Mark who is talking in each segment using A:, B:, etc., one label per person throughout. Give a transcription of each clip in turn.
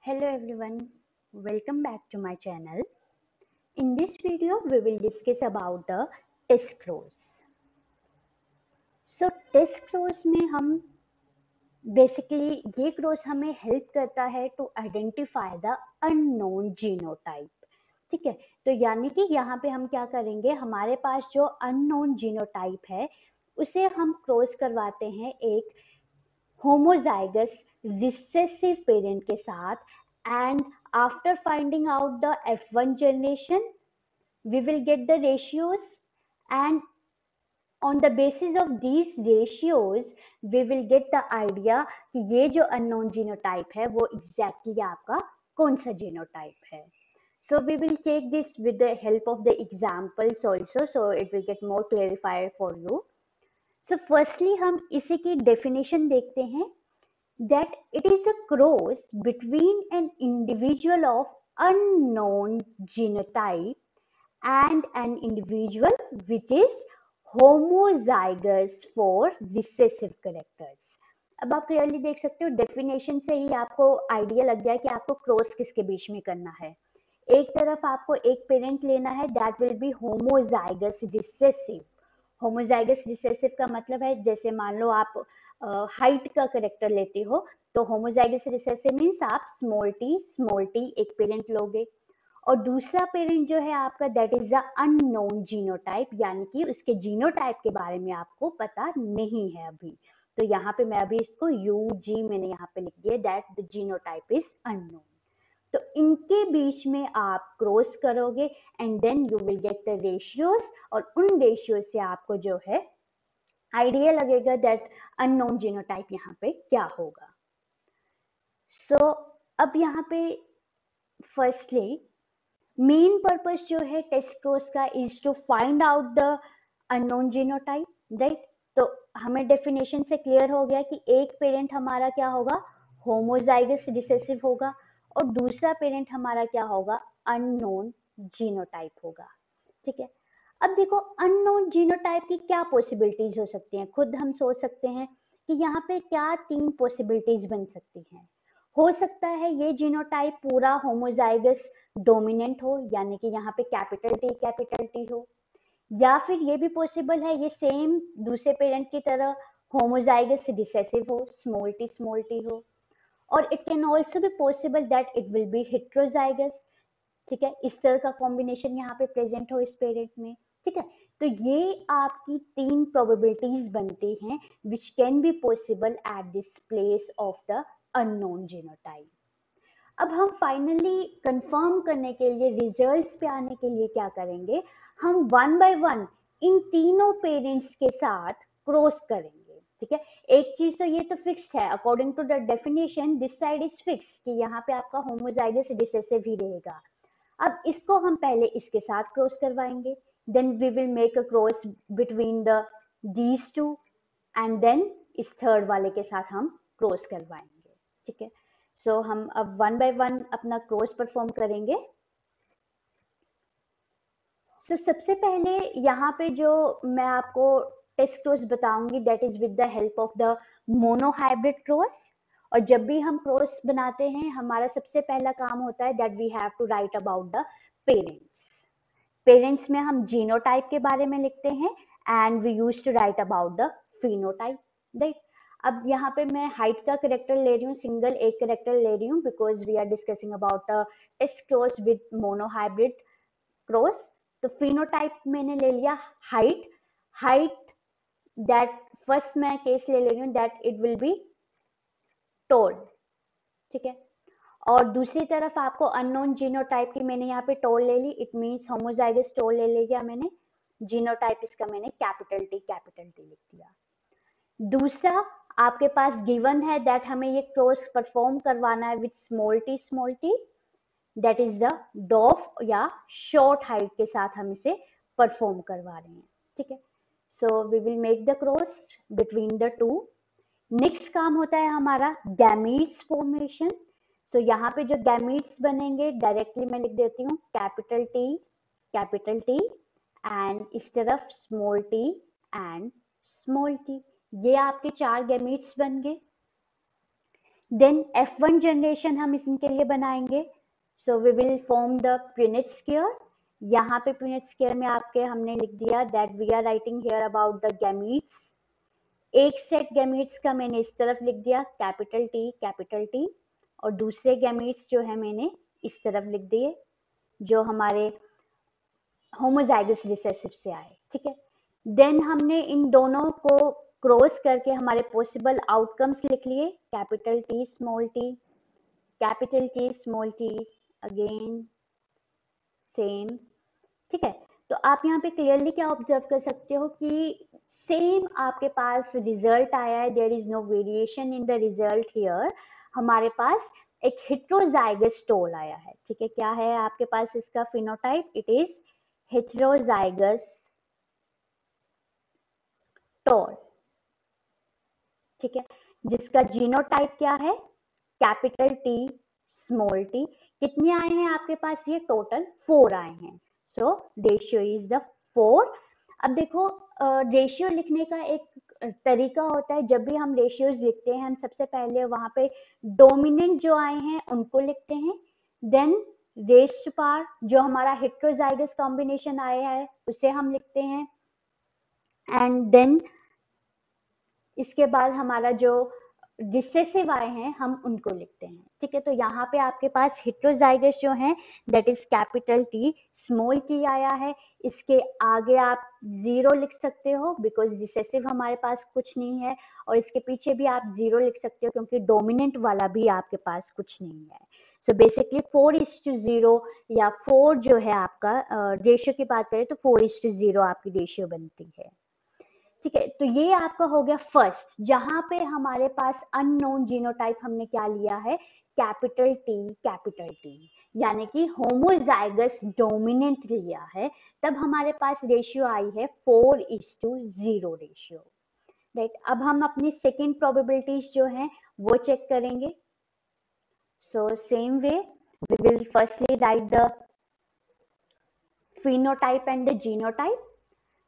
A: Hello everyone, welcome back to my channel. In this video, we will discuss about the test crows. So test crows में हम basically ये cross हमें help करता है to identify the unknown genotype. ठीक है, तो यानी कि यहाँ पे हम क्या करेंगे, हमारे पास जो अननोन जीनोटाइप है उसे हम क्रॉस करवाते हैं एक homozygous recessive parent के साथ, and after finding out the F1 generation we will get the ratios, and on the basis of these ratios we will get the idea कि ये जो unknown genotype है वो exactly आपका कौन सा genotype है. So we will take this with the help of the examples also, so it will get more clarified for you. So firstly हम इसी की definition देखते हैं that it is a cross between an individual of unknown genotype and an individual which is homozygous for recessive characters. अब आप clearly देख सकते हो, डेफिनेशन से ही आपको आइडिया लग गया कि आपको क्रॉस किसके बीच में करना है. एक तरफ आपको एक पेरेंट लेना है that will be homozygous recessive. Homozygous recessive का मतलब है, जैसे मान लो आप हाइट का करेक्टर लेते हो तो होमोजाइगस रिसेसिव मीन्स आप स्मॉल टी एक पेरेंट लोगे, और दूसरा पेरेंट जो है आपका that is the unknown genotype, यानी कि उसके जीनोटाइप के बारे में आपको पता नहीं है अभी. तो यहाँ पे मैं अभी इसको UG मैंने यहाँ पे लिख दिया that the genotype is unknown. तो इनके बीच में आप क्रॉस करोगे and then you will get the ratios, और उन रेशियोज से आपको जो है आइडिया लगेगा दैट अननोन जीनोटाइप यहाँ पे क्या होगा. सो अब यहाँ पे फर्स्टली मेन पर्पस जो है टेस्ट क्रॉस का is to find out the unknown genotype, right. तो हमें डेफिनेशन से क्लियर हो गया कि एक पेरेंट हमारा क्या होगा, होमोजाइगस रिसेसिव होगा, और दूसरा पेरेंट हमारा क्या होगा, अननोन जीनोटाइप होगा. ठीक है, अब देखो अननोन जीनोटाइप की क्या पॉसिबिलिटीज हो सकती हैं. खुद हम सोच सकते हैं कि यहाँ पे क्या 3 पॉसिबिलिटीज बन सकती हैं. हो सकता है ये जीनोटाइप पूरा होमोजाइगस डोमिनेंट हो, यानी कि यहाँ पे कैपिटल टी हो, या फिर ये भी पॉसिबल है ये सेम दूसरे पेरेंट की तरह होमोजाइगस रिसेसिव हो, स्मॉल टी हो, और it can also be possible that it will B heterozygous. ठीक है, इस तरह का कॉम्बिनेशन यहाँ पे प्रेजेंट हो इस पेरेंट में. ठीक है, तो ये आपकी 3 प्रोबेबिलिटीज बनती हैं which can be possible at this place of the unknown genotype. अब हम फाइनली कंफर्म करने के लिए, रिजल्ट्स पे आने के लिए क्या करेंगे, हम 1 बाय 1 इन तीनों पेरेंट्स के साथ क्रॉस करेंगे. ठीक है, एक चीज तो ये तो फिक्स है, according to the definition this side is fix कि यहाँ पे आपका होमोजाइगस रिसेसिव ही रहेगा. अब इसको हम पहले इसके साथ क्रॉस करवाएंगे, then we will make a cross between the these two, and then इस थर्ड वाले के साथ हम क्रॉस करवाएंगे. ठीक है, सो हम अब 1 बाय 1 अपना क्रॉस परफॉर्म करेंगे. सो सबसे पहले यहाँ पे जो मैं आपको टेस्ट क्रॉस बताऊंगी that is with the help of the monohybrid cross. और जब भी हम क्रॉस बनाते हैं हमारा सबसे पहला काम होता है that we have to write about the parents. Parents में हम जीनोटाइप के बारे में लिखते हैं and we use to write about the phenotype, right. अब यहाँ पे मैं हाइट का करेक्टर ले रही हूँ, सिंगल एक करेक्टर ले रही हूँ because we are discussing about test cross with monohybrid cross. तो फिनोटाइप मैंने ले लिया हाइट दैट फर्स्ट मैं केस ले रही हूँ that it will be tall. ठीक है, और दूसरी तरफ आपको अननोन जीनोटाइप की मैंने यहाँ पे टोल ले ली, इट मीन्स होमोजाइगस टोल ले लिया मैंने. जीनोटाइप इसका मैंने कैपिटल टी लिख दिया. दूसरा आपके पास गिवन है दैट हमें ये क्रॉस परफॉर्म करवाना है with small T that is the dwarf या शॉर्ट हाइट के साथ हम इसे परफॉर्म करवा रहे हैं. ठीक है, so we will make the cross between the two. Next काम होता है हमारा गैमीट्स फॉर्मेशन. सो यहाँ पे जो गैमीट्स बनेंगे डायरेक्टली मैं लिख देती हूँ कैपिटल टी एंड इस तरफ small T and small T. ये आपके 4 गैमीट्स बन गए. देन F1 जनरेशन हम इनके लिए बनाएंगे. So we will form the punnett square. यहाँ पे प्यूनेट स्क्वायर में आपके हमने लिख दिया that we are writing here about the gametes. एक सेट गैमीट्स का मैंने इस तरफ लिख दिया कैपिटल टी, और दूसरे गैमीट्स जो है मैंने इस तरफ लिख दिए जो हमारे होमोजाइगस रिसेसिव से आए. ठीक है. देन हमने इन दोनों को क्रॉस करके हमारे पॉसिबल आउटकम्स लिख लिए. Capital T small T again same. ठीक है. तो आप यहाँ पे क्लियरली क्या ऑब्जर्व कर सकते हो कि सेम आपके पास रिजल्ट आया है. There is no variation in the result here. हमारे पास एक हेट्रोजाइगस टोल आया है. ठीक है. क्या है आपके पास इसका phenotype? It is heterozygous toll. ठीक है. जिसका जीनोटाइप क्या है? Capital T small T. कितने आए हैं आपके पास? ये टोटल 4 आए हैं. So ratio is the 4. अब देखो रेशियो लिखने का एक तरीका होता है. जब भी हम रेशियोज लिखते हैं हम सबसे पहले वहां पे डोमिनेंट जो आए हैं उनको लिखते हैं. देन रेस्ट पार जो हमारा हेट्रोजाइगस कॉम्बिनेशन आया है उसे हम लिखते हैं. एंड देन इसके बाद हमारा जो रिसेसिव आए हैं हम उनको लिखते हैं. ठीक है. तो यहाँ पे आपके पास हेट्रोजाइगस जो है that is capital T small T आया है. इसके आगे आप 0 लिख सकते हो बिकॉज रिसेसिव हमारे पास कुछ नहीं है, और इसके पीछे भी आप 0 लिख सकते हो क्योंकि डोमिनेंट वाला भी आपके पास कुछ नहीं है. सो बेसिकली 4:0 या 4 जो है आपका रेशियो की बात करें तो 4:0 आपकी रेशियो बनती है. ठीक है. तो ये आपका हो गया फर्स्ट, जहां पे हमारे पास अननोन जीनोटाइप हमने क्या लिया है? कैपिटल टी, यानी कि होमोजाइगस डोमिनेंट लिया है. तब हमारे पास रेशियो आई है 4:0 रेशियो. राइट. अब हम अपनी सेकेंड प्रोबेबिलिटीज जो हैं वो चेक करेंगे. So same way we will firstly write the phenotype and the genotype.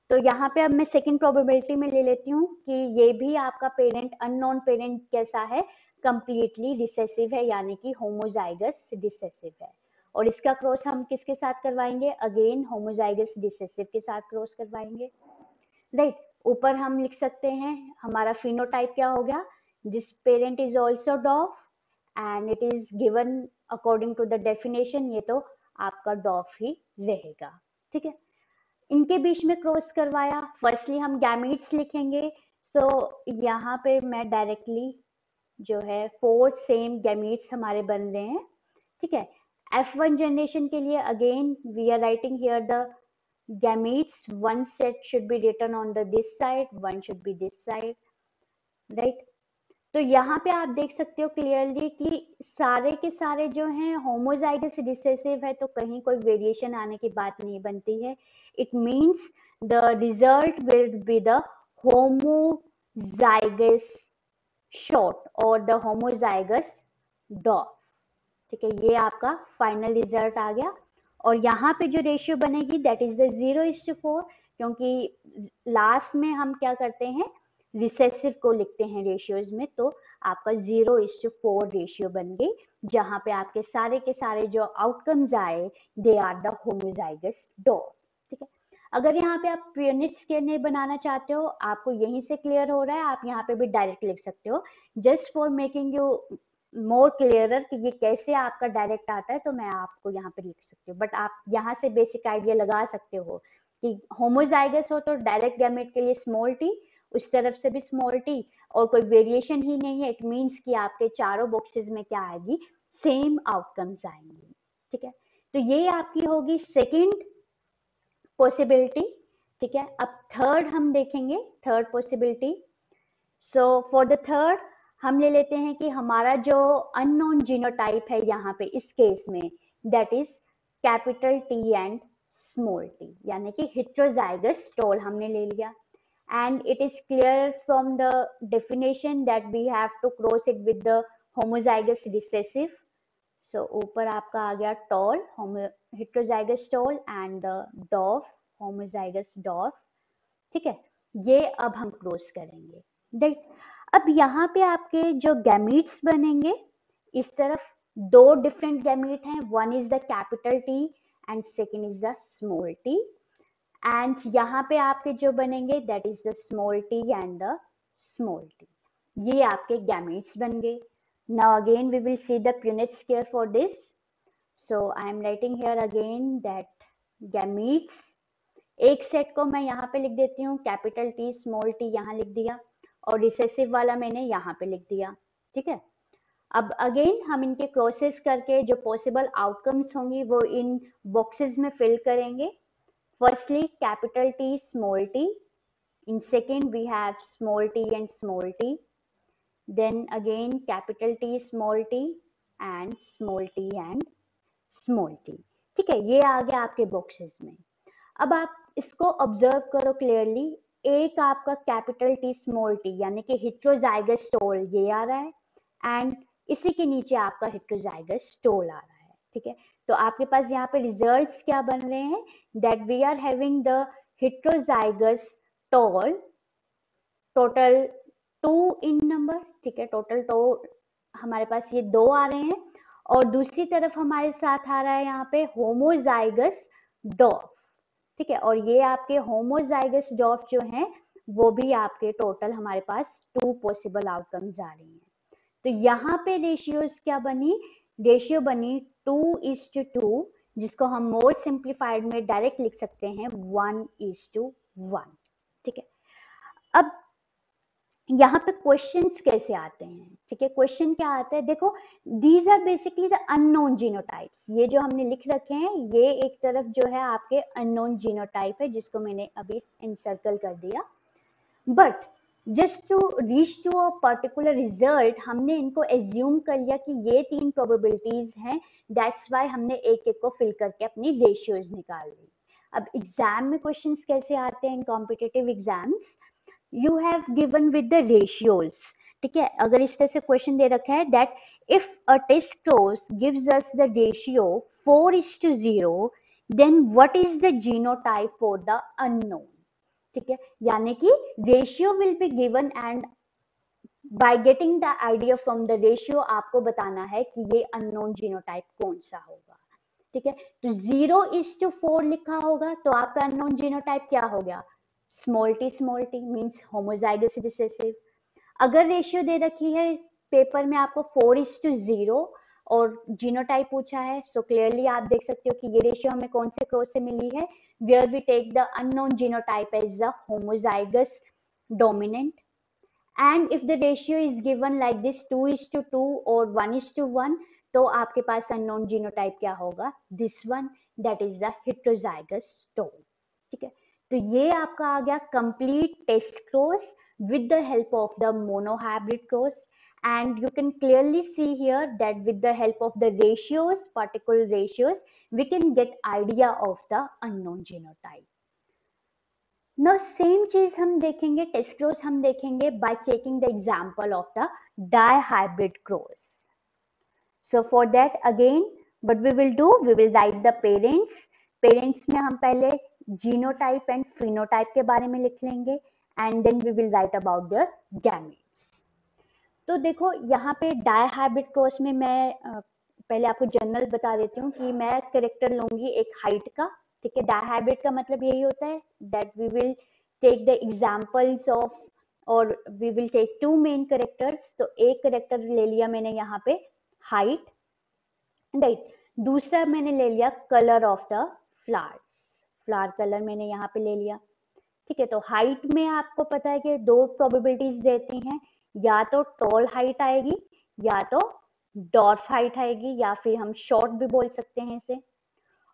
A: तो यहाँ पे अब मैं सेकंड प्रोबेबिलिटी में ले लेती हूँ कि ये भी आपका पेरेंट अननोन पेरेंट कैसा है? कंप्लीटली रिसेसिव है, यानी कि होमोजाइगस रिसेसिव है. और इसका क्रॉस हम किसके साथ करवाएंगे? अगेन होमोजाइगस रिसेसिव के साथ क्रॉस करवाएंगे. राइट. ऊपर हम लिख सकते हैं हमारा फिनोटाइप क्या हो गया? This parent is also dwarf and it is given according to the definition. ये तो आपका डॉफ ही रहेगा. ठीक है. इनके बीच में क्रॉस करवाया. फर्स्टली हम गैमीट्स लिखेंगे. सो यहाँ पे मैं डायरेक्टली जो है 4 सेम गैमीट्स हमारे बन रहे हैं. ठीक है. F1 जनरेशन के लिए again we are writing here the gametes. One set should be written on the this side, one should be this side. Right. तो यहाँ पे आप देख सकते हो क्लियरली कि सारे के सारे जो हैं होमोजाइगस रिसेसिव है, तो कहीं कोई वेरिएशन आने की बात नहीं बनती है. It means the result will be the homozygous short और द होमोजाइगस डॉफ. ठीक है. ये आपका फाइनल रिजल्ट आ गया. और यहाँ पे जो रेशियो बनेगी दैट इज द 0:4, क्योंकि लास्ट में हम क्या करते हैं? रिसेसिव को लिखते हैं रेशियोज में. तो आपका 0:4 रेशियो बन गई, जहां पे आपके सारे के सारे जो आउटकम्स आए they are the homozygous dwarf. ठीक है. अगर यहाँ पे आप प्यूनिट स्केल नहीं बनाना चाहते हो, आपको यहीं से क्लियर हो रहा है, आप यहाँ पे भी डायरेक्ट लिख सकते हो. Just for making you more clearer कि ये कैसे आपका डायरेक्ट आता है, तो मैं आपको यहाँ पे लिख सकती हूँ. बट आप यहाँ से बेसिक आइडिया लगा सकते हो कि होमोजाइगस हो तो डायरेक्ट गैमेट के लिए स्मॉल टी, उस तरफ से भी स्मॉल टी, और कोई वेरिएशन ही नहीं है. इट मीन्स कि आपके चारों बॉक्सेस में क्या आएगी? सेम आउटकम्स आएंगे. ठीक है. तो ये आपकी होगी सेकेंड पॉसिबिलिटी. ठीक है. अब थर्ड हम देखेंगे, third possibility. So for the third हम ले लेते हैं कि हमारा जो अननोन जीनोटाइप है यहाँ पे इस केस में that is capital T and small T, यानी कि हेट्रोजाइगस टोल हमने ले लिया. And it is clear from the definition that we have to cross it with the homozygous recessive. So ऊपर आपका आ गया tall heterozygous tall and the dwarf homozygous dwarf. ठीक है. ये अब हम क्रॉस करेंगे. राइट. अब यहाँ पे आपके जो गैमीट्स बनेंगे, इस तरफ दो डिफरेंट गैमीट हैं, one is the capital T and second is the small T, and यहाँ पे आपके जो बनेंगे that is the small T and the small T, ये आपके गैमीट्स बन गए. Now again we will see the punnett square for this. So I am writing here again that gametes, एक सेट को मैं यहाँ पे लिख देती हूँ, कैपिटल टी स्मॉल टी यहाँ लिख दिया, और रिसेसिव वाला मैंने यहाँ पे लिख दिया. ठीक है, अब अगेन हम इनके क्रॉसेस करके जो पॉसिबल आउटकम्स होंगी वो इन बॉक्सेस में फिल करेंगे. Firstly capital T small T, in second we have small t and small t, then again capital T small t and small t and small t. ठीक है, ये आ गया आपके बॉक्सेस में. अब आप इसको ऑब्जर्व करो क्लियरली, एक आपका कैपिटल टी स्मॉल टी यानी कि हेटेरोजाइगस टोल ये आ रहा है, एंड इसी के नीचे आपका हेटेरोजाइगस टोल आ रहा है. ठीक है, तो आपके पास यहाँ पे रिजल्ट्स क्या बन रहे हैं, that we are having the heterozygous tall total 2 in number. ठीक है, टोटल तो हमारे पास ये 2 आ रहे हैं, और दूसरी तरफ हमारे साथ आ रहा है यहाँ पे होमोजाइगस डॉर्फ. ठीक है, और ये आपके होमोजाइगस डॉर्फ जो हैं वो भी आपके टोटल हमारे पास 2 पॉसिबल आउटकम्स आ रही हैं. तो यहाँ पे रेशियोज क्या बनी, रेशियो बनी 2:2, जिसको हम मोर सिंप्लीफाइड में डायरेक्ट लिख सकते हैं 1:1. ठीक है, अब यहाँ पे क्वेश्चंस कैसे आते हैं. ठीक है, क्वेश्चन क्या आता है, देखो these are basically the unknown genotypes. ये जो हमने लिख रखे हैं ये एक तरफ जो है आपके अननोन जीनोटाइप है, जिसको मैंने अभी इनसर्कल कर दिया. But just to reach to a particular result हमने इनको एज्यूम कर लिया कि ये 3 प्रोबेबिलिटीज हैं, दैट्स वाई हमने एक एक को फिल करके अपनी रेशियोज निकाल ली. अब एग्जाम में क्वेश्चंस कैसे आते हैं in competitive exams, you have given with the ratios. ठीक है, अगर इस तरह से क्वेश्चन दे रखा है that if a test cross gives us the ratio 4:0, then what is the genotype for the unknown. ठीक है, यानी कि ratio will be given and by getting the idea from the ratio आपको बताना है कि ये अननोन जीनोटाइप कौन सा होगा. ठीक है, तो 0:4 लिखा होगा तो आपका अननोन जीनोटाइप क्या हो गया, small T means homozygous recessive. अगर रेशियो दे रखी है पेपर में आपको 4:0 और जीनोटाइप पूछा है, सो क्लियरली आप देख सकते हो कि ये रेशियो हमें कौन से क्रॉस से मिली है, where we take the unknown genotype as the homozygous dominant. And if the ratio is given like this 2:2 or 1:1, तो आपके पास unknown genotype क्या होगा, this one, that is the heterozygous tone. ठीक है, तो ये आपका आ गया complete test cross with the help of the monohybrid cross. And you can clearly see here that with the help of the ratios, particle ratios, we can get idea of the unknown genotype. Now same चीज हम देखेंगे, test cross हम देखेंगे by checking the example of the dihybrid cross. So for that again what we will do, we will write the parents. Parents में हम पहले genotype and phenotype के बारे में लिख लेंगे, and then we will write about their gametes. तो देखो यहाँ पे डायहाइब्रिड क्रॉस में मैं पहले आपको जनरल बता देती हूँ कि मैं कैरेक्टर लूंगी एक हाइट का. ठीक है, डायहाइब्रिड का मतलब यही होता है that we will take the examples of और we will take 2 main characters. तो एक कैरेक्टर ले लिया मैंने यहाँ पे हाइट, राइट. दूसरा मैंने ले लिया colour of the flowers, flower colour मैंने यहाँ पे ले लिया. ठीक है, तो हाइट में आपको पता है कि 2 प्रोबेबिलिटीज देती हैं, या तो टॉल हाइट आएगी या तो डॉर्फ हाइट आएगी, या फिर हम शॉर्ट भी बोल सकते हैं इसे.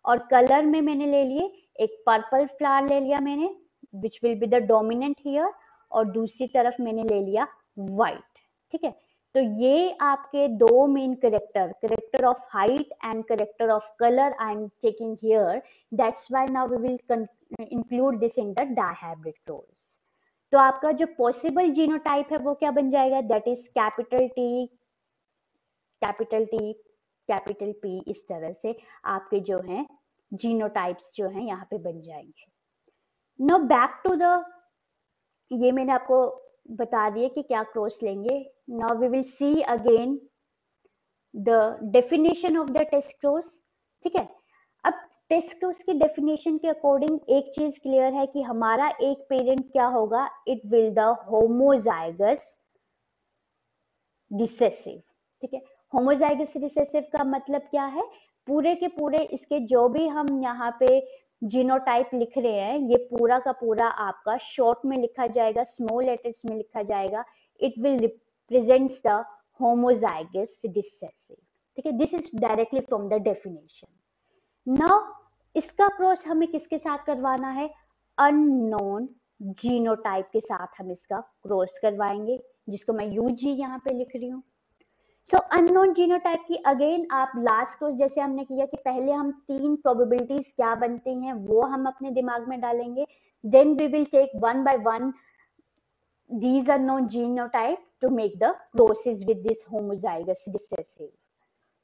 A: और कलर में मैंने ले लिए एक पर्पल फ्लावर ले लिया मैंने, which will be the dominant here, और दूसरी तरफ मैंने ले लिया व्हाइट. ठीक है, तो ये आपके 2 main character of height and character of colour I am taking here. That's why now we will include this in the dihybrid cross. तो आपका जो पॉसिबल जीनोटाइप है वो क्या बन जाएगा, that is capital T capital P. इस तरह से आपके जो हैं जीनोटाइप्स जो हैं यहाँ पे बन जाएंगे. नाउ बैक टू द, ये मैंने आपको बता दिए कि क्या क्रॉस लेंगे. Now we will see again the definition of the test cross. ठीक है, अब टेस्ट क्रॉस की डेफिनेशन के अकॉर्डिंग एक चीज क्लियर है कि हमारा एक पेरेंट क्या होगा, it will the homozygous recessive. ठीक है, होमोजाइगस रिसेसिव का मतलब क्या है, पूरे के पूरे इसके जो भी हम यहाँ पे जीनोटाइप लिख रहे हैं, ये पूरा का पूरा आपका शॉर्ट में लिखा जाएगा, स्मॉल लेटर्स में लिखा जाएगा. It will represents the homozygous recessive. ठीक है, this is directly from the definition. Now इसका क्रॉस हमें किसके साथ करवाना है, अननोन जीनोटाइप के साथ हम इसका क्रॉस करवाएंगे, जिसको मैं यूजी यहाँ पे लिख रही हूँ. सो अननोन जीनोटाइप की अगेन आप लास्ट क्रॉस जैसे हमने किया कि पहले हम 3 प्रोबेबिलिटीज क्या बनती हैं वो हम अपने दिमाग में डालेंगे, then we will take one by one these unknown genotype to make the crosses with this homozygous recessive.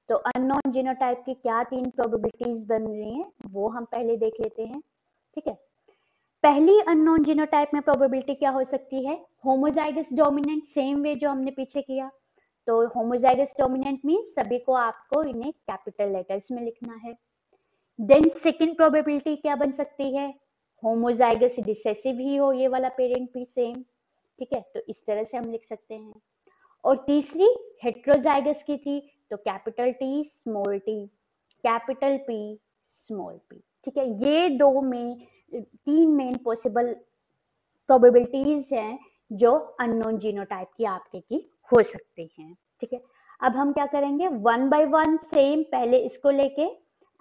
A: तो अननोन जीनोटाइप की क्या 3 प्रोबेबिलिटीज बन रही हैं वो हम पहले देख लेते हैं. ठीक है, पहली अननोन जीनोटाइप में प्रोबेबिलिटी क्या हो सकती है, होमोजाइगस डोमिनेंट, सेम वे जो हमने पीछे किया. तो होमोजाइगस डोमिनेंट मींस सभी को आपको इन्हें कैपिटल लेटर्स में लिखना है. देन सेकंड प्रोबेबिलिटी क्या बन सकती है, होमोजाइगस रिसेसिव ही हो ये वाला पेरेंट भी सेम. ठीक है, तो इस तरह से हम लिख सकते हैं. और तीसरी हेट्रोजाइगस की थी, तो capital T small T, capital P small P. ठीक है, ये 3 मेन पॉसिबल प्रोबेबिलिटीज हैं जो अननोन जीनोटाइप की आपके की हो सकती हैं. ठीक है, अब हम क्या करेंगे, वन बाय वन सेम पहले इसको लेके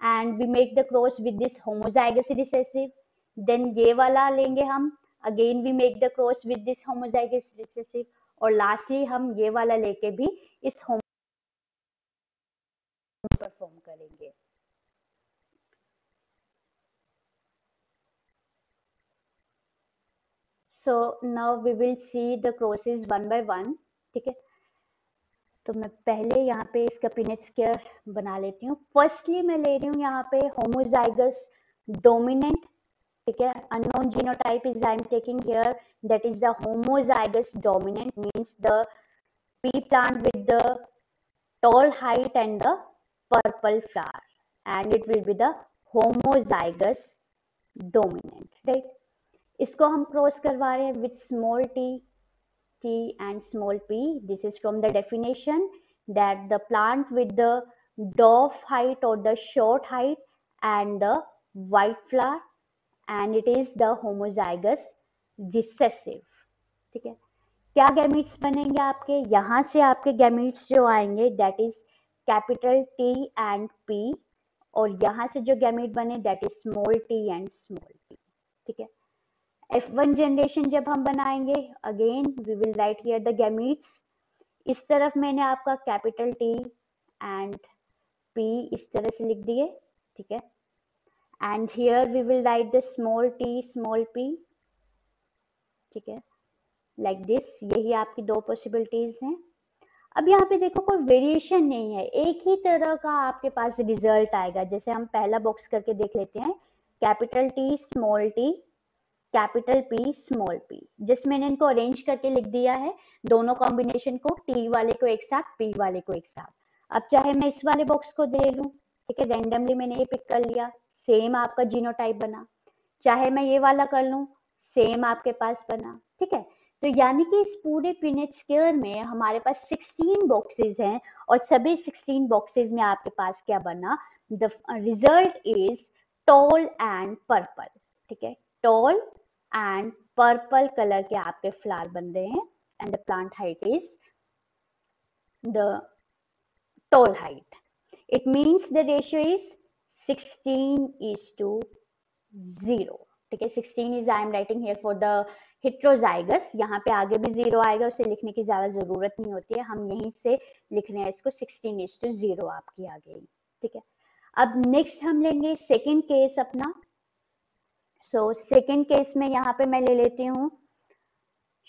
A: and we make the cross with this homozygous recessive. देन ये वाला लेंगे हम, again we make the cross with this homozygous recessive. और लास्टली हम ये वाला लेके भी इस होम परफॉर्म करेंगे. So now we will see the crosses one by one. ठीक है, तो मैं पहले यहाँ पे इसका पिनेट स्क्वायर बना लेती हूँ. फर्स्टली मैं ले रही हूँ यहाँ पे होमोजाइगस डोमिनेंट. ठीक है, unknown genotype is I am taking here, that is the homozygous dominant means the pea plant with the tall height and the purple flower, and it will be the homozygous dominant. right, इसको हम cross करवा रहे हैं with small t and small p. This is from the definition that the plant with the dwarf height or the short height and the white flower, and it is the homozygous recessive. ठीक है, क्या gametes बनेंगे आपके, यहाँ से आपके gametes जो आएंगे that is capital T and P, और यहाँ से जो गैमीट बने that is small T and small P. ठीक है, F1 जनरेशन जब हम बनाएंगे, again we will write here the gametes. इस तरफ मैंने आपका कैपिटल टी एंड पी इस तरह से लिख दिए. ठीक है, and here we will write the small T small P. ठीक है, लाइक दिस. यही आपकी 2 पॉसिबिलिटीज हैं. अब यहाँ पे देखो कोई वेरिएशन नहीं है, एक ही तरह का आपके पास रिजल्ट आएगा. जैसे हम पहला बॉक्स करके देख लेते हैं, capital T small T capital P small P. जिसमें मैंने इनको अरेंज करके लिख दिया है, दोनों कॉम्बिनेशन को, टी वाले को एक साथ, पी वाले को एक साथ. अब चाहे मैं इस वाले बॉक्स को दे लूं, ठीक है, रैंडमली मैंने ये पिक कर लिया, सेम आपका जीनोटाइप बना. चाहे मैं ये वाला कर लूं, सेम आपके पास बना. ठीक है, तो यानी कि इस पूरे पिनेट स्क्वायर में हमारे पास 16 बॉक्सेस हैं, और सभी 16 बॉक्सेस में आपके पास क्या बना, the result is tall and purple. ठीक है, टॉल एंड पर्पल कलर के आपके फ्लावर बन रहे हैं, and the plant height is the tall height. It means the ratio is 16:0. ठीक है, 16 is I am writing here for the heterozygous. यहाँ पे आगे भी 0 आएगा, उसे लिखने की ज्यादा जरूरत नहीं होती है, हम यहीं से लिख रहे हैं इसको, 16:0 आपकी आ गई. ठीक है, अब नेक्स्ट हम लेंगे सेकेंड केस अपना. सो सेकेंड केस में यहाँ पे मैं ले लेती हूँ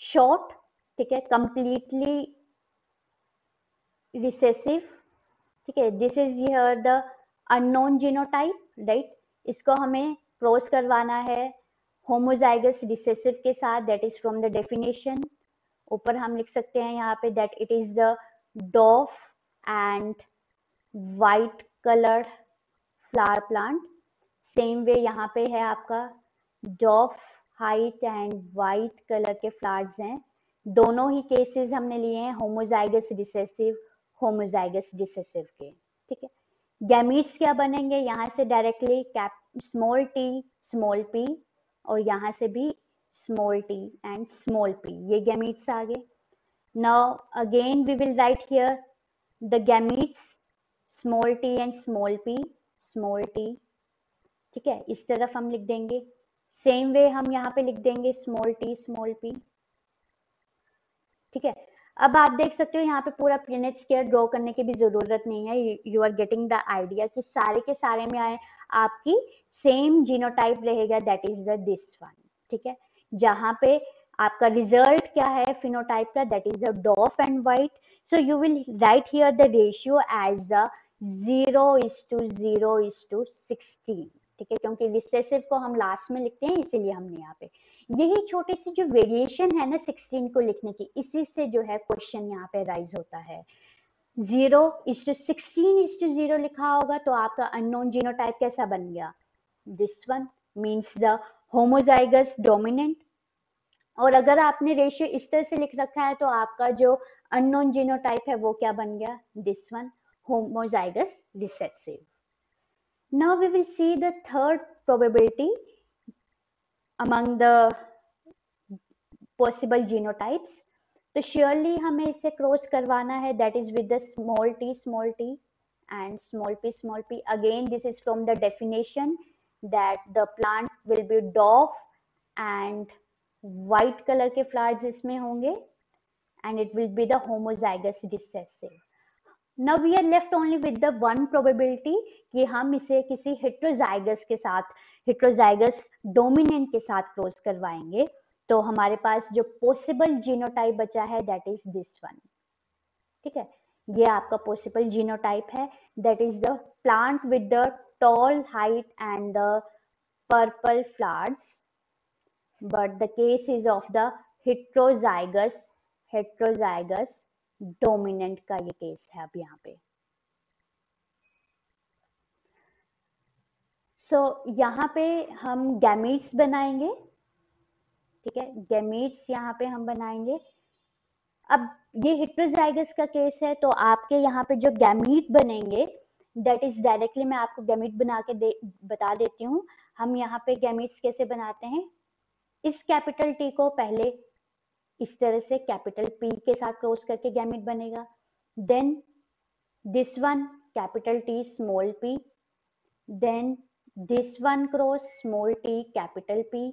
A: शॉर्ट. ठीक है, कंप्लीटली रिसेसिव. ठीक है, this is here the unknown genotype. Right, इसको हमें क्रॉस करवाना है होमोजाइगस रिसेसिव के साथ, that is from the definition. ऊपर हम लिख सकते हैं यहाँ पे that it is the dwarf and white coloured flower plant. Same way यहाँ पे है आपका डॉफ हाइट एंड वाइट कलर के फ्लावर्स हैं। दोनों ही केसेस हमने लिए हैं होमोजाइगस रिसेसिव के, ठीक है। गैमीट्स क्या बनेंगे, यहाँ से directly small T small P, और यहाँ से भी small T and small P, ये गैमीट्स आ गए। Now again we will write here the gametes small T and small P, small T, ठीक है, इस तरफ हम लिख देंगे। सेम वे हम यहाँ पे लिख देंगे स्मॉल टी स्मॉल पी, ठीक है। अब आप देख सकते हो यहाँ पे पूरा प्लेनेट स्क्वायर ड्रॉ करने की भी जरूरत नहीं है, you are getting the idea कि सारे के सारे में आए आपकी सेम जीनोटाइप रहेगा, that is the this one, ठीक है। जहाँ पे आपका रिजल्ट क्या है फिनोटाइप का, that is the dwarf and white, so you will write here the ratio as the 0:0:16, ठीक है, क्योंकि रिसेसिव को हम लास्ट में लिखते हैं इसीलिए हमने यहाँ पे यही छोटी सी जो वेरिएशन है ना 16 को लिखने की, इसी से जो है क्वेश्चन यहाँ पे राइज होता है। 0:16:0 लिखा होगा तो आपका अननोन जीनोटाइप कैसा बन गया, this one means the homozygous dominant. और अगर आपने रेशियो इस तरह से लिख रखा है तो आपका जो अननोन जीनोटाइप है वो क्या बन गया, this one homozygous recessive. Now we will see the third probability among the possible genotypes. तो surely हमें इसे क्रॉस करवाना है, that is with the small t and small p. Again this is from the definition that the plant will be dwarf and white color के flowers इसमें होंगे and it will be the homozygous recessive. Now we are left only with the one probability कि हम इसे किसी heterozygous के साथ, heterozygous dominant के साथ क्रॉस करवाएंगे, तो हमारे पास जो पॉसिबल जीनोटाइप बचा है दैट इज दिस वन, ठीक है। ये आपका पॉसिबल जीनोटाइप है, that is the plant with the tall height and the purple flowers, but the case is of the heterozygous dominant का ये केस है अब यहाँ पे। सो यहाँ पे हम गैमीट्स बनाएंगे, ठीक है, गैमीट्स यहाँ पे हम बनाएंगे। अब ये हेट्रोजाइगस का केस है तो आपके यहाँ पे जो गैमीट बनेंगे दैट इज डायरेक्टली मैं आपको गैमीट बना के बता देती हूँ। हम यहाँ पे गैमीट्स कैसे बनाते हैं, इस कैपिटल टी को पहले इस तरह से कैपिटल पी के साथ क्रॉस करके गैमीट बनेगा, then this one capital T small P, then this one cross small T capital P,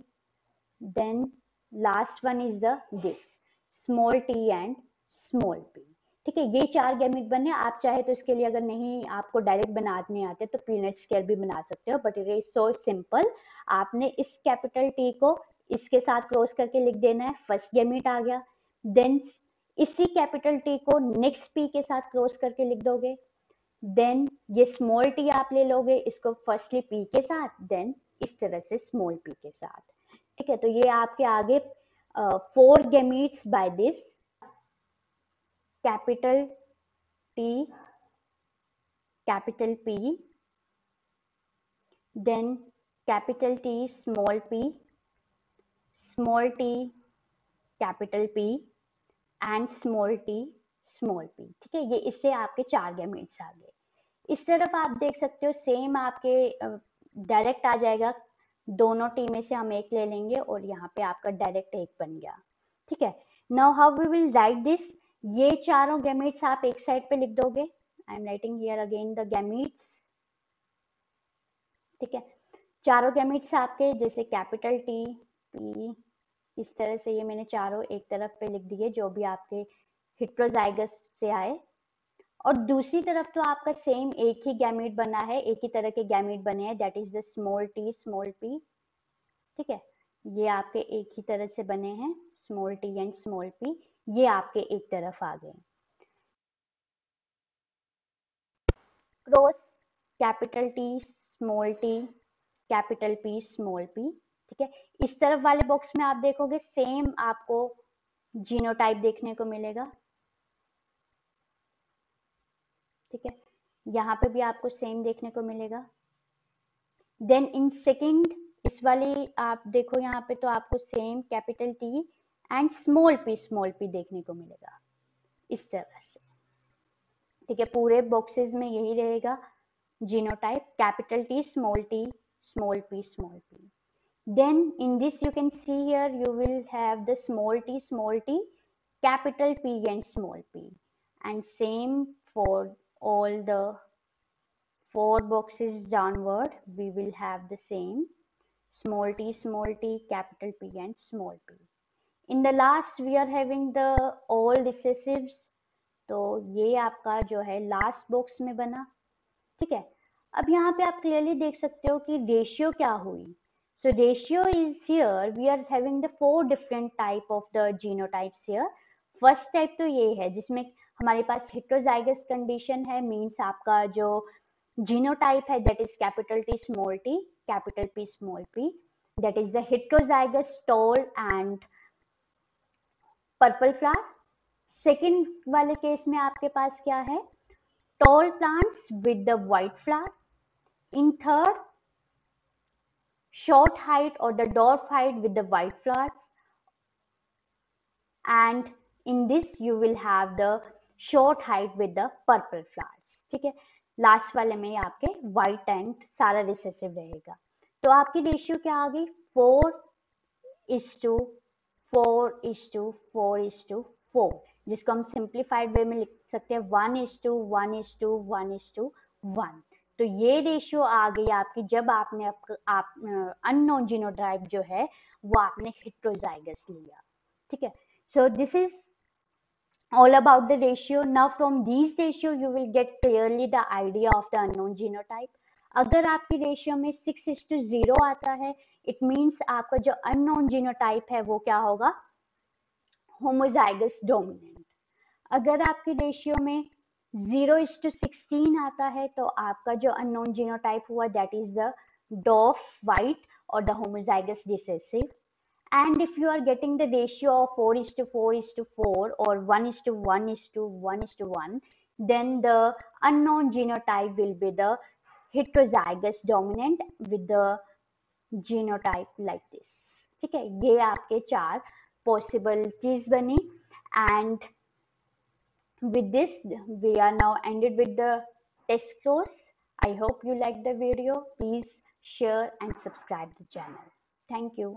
A: then last one is the this small t and small p, ठीक है। ये चार गैमीट बने, आप चाहे तो इसके लिए अगर नहीं आपको डायरेक्ट बनाने आते तो प्लेनेट स्क्वायर भी बना सकते हो, but it is so simple. आपने इस कैपिटल टी को इसके साथ क्रॉस करके लिख देना है, फर्स्ट गैमीट आ गया। देन इसी कैपिटल टी को नेक्स्ट पी के साथ क्रॉस करके लिख दोगे, देन ये स्मॉल टी आप ले लोगे इसको फर्स्टली पी के साथ, देन इस तरह से स्मॉल पी के साथ, ठीक है। तो ये आपके आगे 4 gametes by this capital T capital P, then capital T small T capital P and small T small P, ठीक है। ये इससे आपके 4 गैमीट्स आ गए। इस तरफ आप देख सकते हो सेम आपके डायरेक्ट आ जाएगा, दोनों टी में से हम एक ले लेंगे और यहाँ पे आपका डायरेक्ट एक बन गया, ठीक है। Now how we will write this, ये चारों गैमीट्स आप एक साइड पे लिख दोगे, I am writing here again the gametes, ठीक है। चारों गैमीट्स आपके जैसे कैपिटल टी पी, इस तरह से ये मैंने चारों एक तरफ पे लिख दिए जो भी आपके हेट्रोजाइगस से आए, और दूसरी तरफ तो आपका सेम एक ही गैमीट बना है, एक ही तरह के गैमीट बने हैं, that is the small T small P, ठीक है। ये आपके एक ही तरह से बने हैं, small T and small P, ये आपके एक तरफ आ गए। Cross capital T small T capital P small P, ठीक है। इस तरफ वाले बॉक्स में आप देखोगे सेम आपको जीनोटाइप देखने को मिलेगा, ठीक है। यहाँ पे भी आपको सेम देखने को मिलेगा। देन इन सेकंड इस वाली आप देखो यहाँ पे तो आपको same capital T and small P देखने को मिलेगा इस तरह से, ठीक है। पूरे बॉक्सेस में यही रहेगा genotype, capital T small small P. Then in this you can see here you will have the small t, capital P and small p, and same for all the 4 boxes downward we will have the same small t, capital P and small p. In the last we are having the all recessives, तो ये आपका जो है last box में बना, ठीक है। अब यहाँ पे आप क्लियरली देख सकते हो कि रेशियो क्या हुई। So ratio is here we are having the 4 different type of the genotypes here. First type तो ये है जिसमें हमारे पास heterozygous condition है, means आपका जो genotype है that is capital T small t, capital P small p, that is the heterozygous tall and purple flower. Second वाले केस में आपके पास क्या है, tall plants with the white flower. In third, short height or the dwarf height with the white flowers, and in this you will have the short height with the purple flowers, ठीक है। Last वाले में आपके white and सारा recessive रहेगा। तो आपकी ratio क्या आ गई, 4:4:4:4, जिसको हम सिंप्लीफाइड वे में लिख सकते हैं 1:1:1:1। तो ये रेशियो आ गई आपकी जब आपने अननोन जीनोटाइप जो है वो आपने हेटेरोजाइगस लिया, ठीक है। So this is all about the ratio. Now from these ratio you will get clearly the idea of the unknown genotype. अगर आपकी रेशियो में 6:0 आता है, इट मीन्स आपका जो अननोन जीनोटाइप है वो क्या होगा, होमोजाइगस डोमिनेंट। अगर आपकी रेशियो में 0:16 आता है तो आपका जो अननोन जीनोटाइप हुआ that is the dwarf white और the homozygous recessive. And if you are getting the ratio of 4:4:4 or 1:1:1:1, then the unknown genotype will be the heterozygous dominant with the genotype like this, ठीक है। ये आपके 4 possibilities बनी, and with this we are now ended with the test course. I hope you like the video. Please share and subscribe the channel. Thank you.